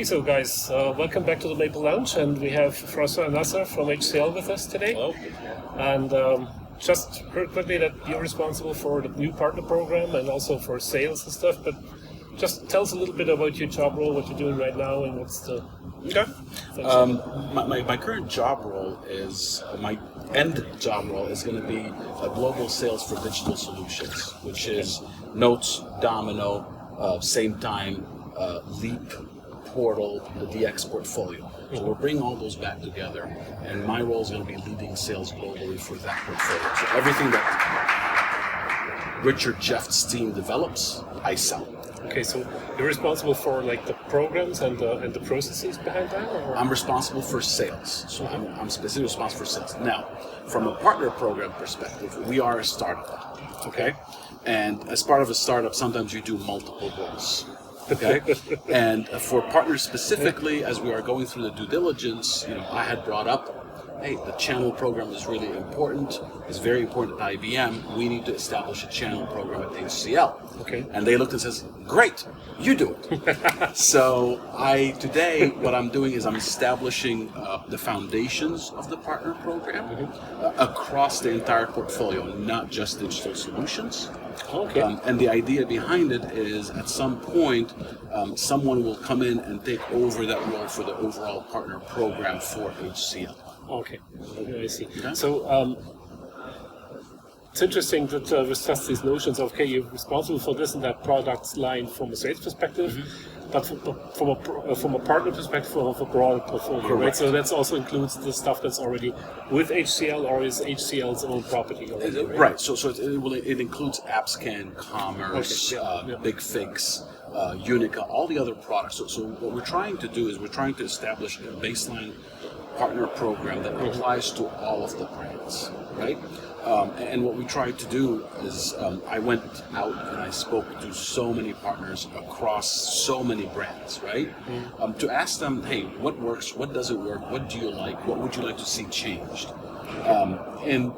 so guys, welcome back to the Maple Lounge, and we have Francois Nasser from HCL with us today. Hello. And just heard quickly that you're responsible for the new partner program and also for sales and stuff, but just tell us a little bit about your job role, what you're doing right now, and what's the... Okay. My current job role is, my end job role is going to be a global sales for digital solutions, which is Notes, Domino, Same Time, Leap, Portal, the DX portfolio. So we're bringing all those back together, and my role is going to be leading sales globally for that portfolio. So everything that Richard Jeff's team develops, I sell. Okay, so you're responsible for like the programs and the processes behind that? Or? I'm responsible for sales, so I'm specifically responsible for sales. Now, from a partner program perspective, we are a startup, okay? And as part of a startup, sometimes you do multiple roles, okay? And for partners specifically, as we are going through the due diligence, I had brought up, hey, the channel program is really important. It's very important at IBM. We need to establish a channel program at HCL. Okay. And they looked and says, great, you do it. So today, what I'm doing is I'm establishing the foundations of the partner program across the entire portfolio, not just digital solutions. Okay. And the idea behind it is at some point, someone will come in and take over that role for the overall partner program for HCL. Okay, I see. Okay. So it's interesting that we discuss these notions of, okay, you're responsible for this and that product line from a sales perspective, but from a partner perspective, of a broader portfolio, Correct. right? So that also includes the stuff that's already with HCL or is HCL's own property already, right? Right. So it includes AppScan, Commerce, Okay. BigFix, Unica, all the other products. So what we're trying to do is we're trying to establish a baseline partner program that applies to all of the brands, right? And what we tried to do is I went out and I spoke to so many partners across so many brands, right? To ask them, hey, what works, what doesn't work, what do you like, what would you like to see changed? And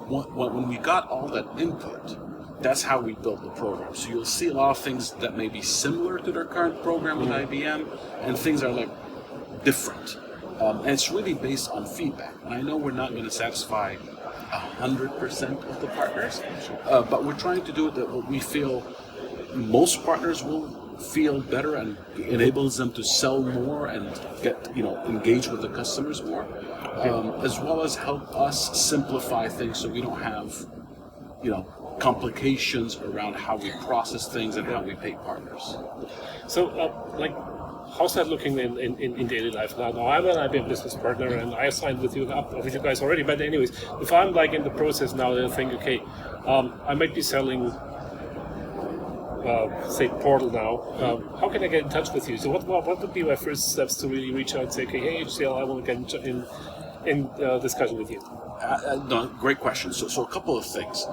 when we got all that input, that's how we built the program. So you'll see a lot of things that may be similar to their current program with IBM, and things are like different. And it's really based on feedback. And I know we're not going to satisfy 100% of the partners, but we're trying to do it that we feel most partners will feel better and enables them to sell more and get engage with the customers more, as well as help us simplify things so we don't have complications around how we process things and how we pay partners. So, how's that looking in daily life? Now I'm an IBM business partner, and I signed with you guys already. But anyways, if I'm in the process now, then I think, okay, I might be selling, say, Portal now. How can I get in touch with you? So what would be my first steps to really reach out and say, okay, hey HCL, I want to get in discussion with you? No, great question. So a couple of things.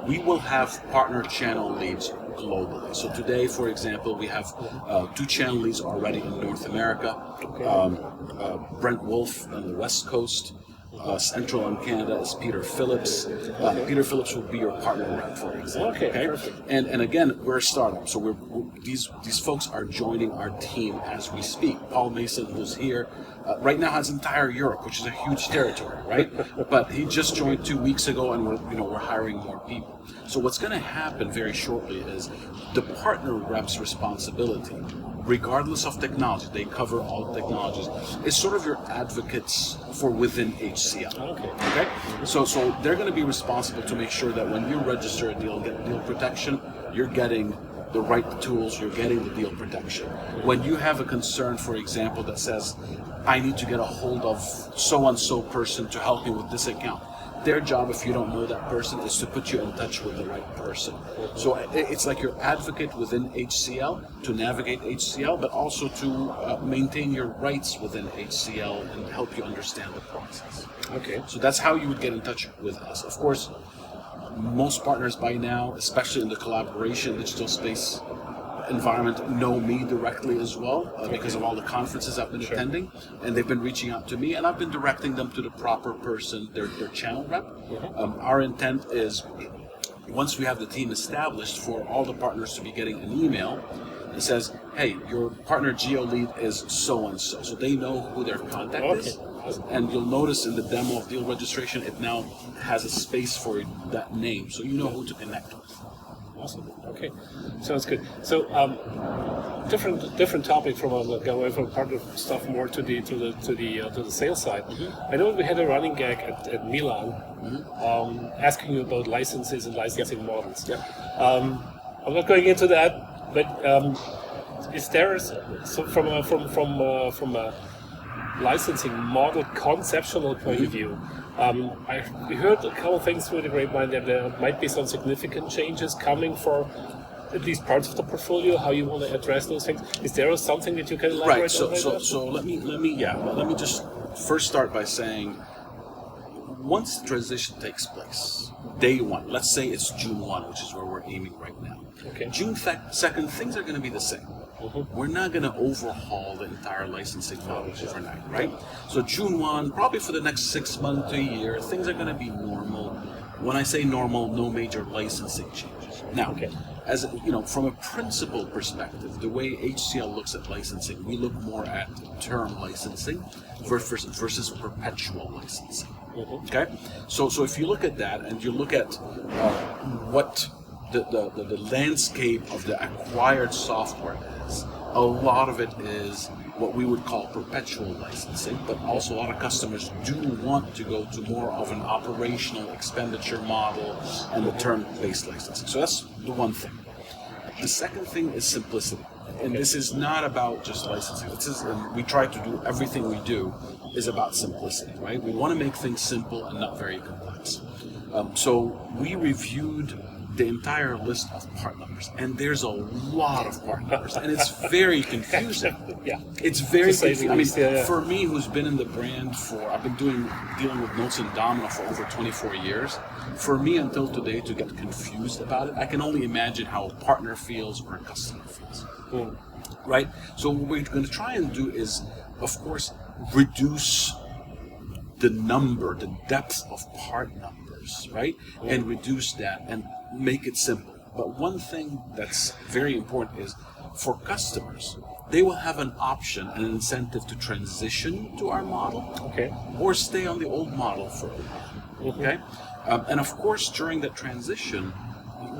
We will have partner channel leads globally. So today, for example, we have 2 channel leads already in North America. Brent Wolf on the West Coast. Central in Canada is Peter Phillips. Peter Phillips will be your partner rep, for example. Okay, perfect. And again, we're a startup, so these folks are joining our team as we speak. Paul Mason, who's here, right now has entire Europe, which is a huge territory, right? But he just joined 2 weeks ago, and we're hiring more people. So what's going to happen very shortly is the partner rep's responsibility, regardless of technology, they cover all technologies, is sort of your advocates for within HCL. Okay? So they're going to be responsible to make sure that when you register a deal, get deal protection, you're getting the right tools, you're getting the deal protection. When you have a concern, for example, that says, I need to get a hold of so-and-so person to help me with this account, their job, if you don't know that person, is to put you in touch with the right person. So it's like your advocate within HCL to navigate HCL, but also to maintain your rights within HCL and help you understand the process. Okay. So that's how you would get in touch with us. Of course, most partners by now, especially in the collaboration digital space environment, know me directly as well because of all the conferences I've been attending, and they've been reaching out to me, and I've been directing them to the proper person, their channel rep. Our intent is, once we have the team established, for all the partners to be getting an email It says, hey, your partner geo lead is so and so, so they know who their contact is. And you'll notice in the demo of deal registration, it now has a space for that name, so you know who to connect with. Awesome. Okay, sounds good. So, different topic from away from partner stuff more to the sales side. I know we had a running gag at Milan, asking you about licenses and licensing models. I'm not going into that, but is there from a licensing model conceptual point of view? We heard a couple of things through the grapevine that there might be some significant changes coming for at least parts of the portfolio. How you want to address those things? Is there something that you can elaborate on? So let me just first start by saying, once the transition takes place, day one, let's say it's June 1, which is where we're aiming right now. Okay. June 2nd, things are going to be the same. We're not going to overhaul the entire licensing model overnight, right? So June 1, probably for the next 6 months to a year, things are going to be normal. When I say normal, no major licensing changes. Now, as you know, from a principal perspective, the way HCL looks at licensing, we look more at term licensing versus perpetual licensing. Okay, so if you look at that and you look at what the landscape of the acquired software is, a lot of it is what we would call perpetual licensing, but also a lot of customers do want to go to more of an operational expenditure model and the term-based licensing. So that's the one thing. The second thing is simplicity. And this is not about just licensing. We try to do everything we do is about simplicity, right? We want to make things simple and not very complex. So we reviewed the entire list of part numbers, and there's a lot of part numbers, and it's very confusing. It's very confusing. I mean, for me, who's been in the brand I've been dealing with Notes and Domino for over 24 years. For me, until today, to get confused about it, I can only imagine how a partner feels or a customer feels. Right? So what we're going to try and do is, of course, reduce the depth of part numbers, right? And reduce that and make it simple. But one thing that's very important is, for customers, they will have an option, an incentive to transition to our model, or stay on the old model for a while. Okay? And of course, during that transition,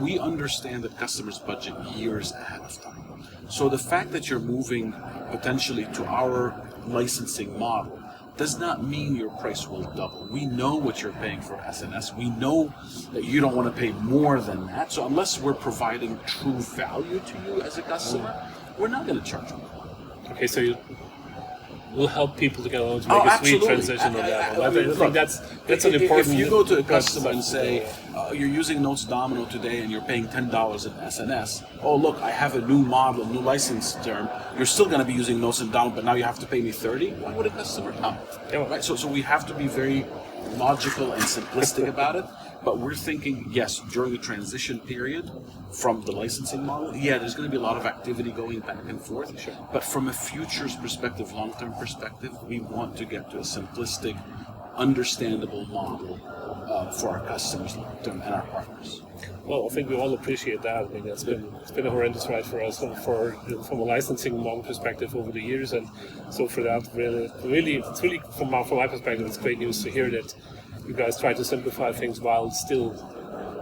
we understand that customers budget years ahead of time. So the fact that you're moving potentially to our licensing model does not mean your price will double. We know what you're paying for SNS. We know that you don't want to pay more than that. So unless we're providing true value to you as a customer, we're not going to charge you more. Okay, so you will help people to get along to make a sweet transition on that. I think that's an important. If you go to a customer and say, you're using Notes Domino today and you're paying $10 in SNS. Oh, look, I have a new model, a new license term. You're still going to be using Notes and Domino, but now you have to pay me $30. Why would a customer come? Right? So we have to be very logical and simplistic about it. But we're thinking, yes, during the transition period from the licensing model, there's going to be a lot of activity going back and forth. But from a futures perspective, long-term perspective, we want to get to a simplistic, understandable model for our customers long-term and our partners. Well, I think we all appreciate that. I mean, it's been a horrendous ride for us from a licensing model perspective over the years, and so for that, really, from my perspective, it's great news to hear that you guys try to simplify things while still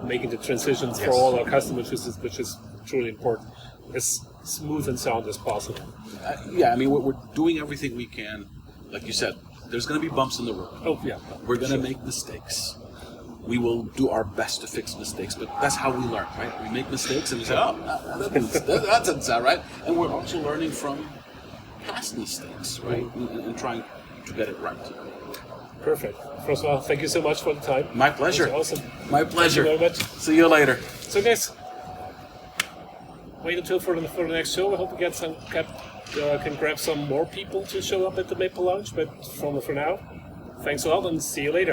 making the transitions for all our customers, which is truly important, as smooth and sound as possible. I mean, we're doing everything we can. Like you said, there's going to be bumps in the road. We're going to make mistakes. We will do our best to fix mistakes, but that's how we learn, right? We make mistakes and we say, that doesn't sound right. And we're also learning from past mistakes, right? And trying to get it right. Perfect. Francois, thank you so much for the time. My pleasure. It was awesome. My pleasure. Thank you very much. See you later. So guys, wait until for the next show. I hope we can grab some more people to show up at the Maple Lounge. But for now, thanks a lot and see you later.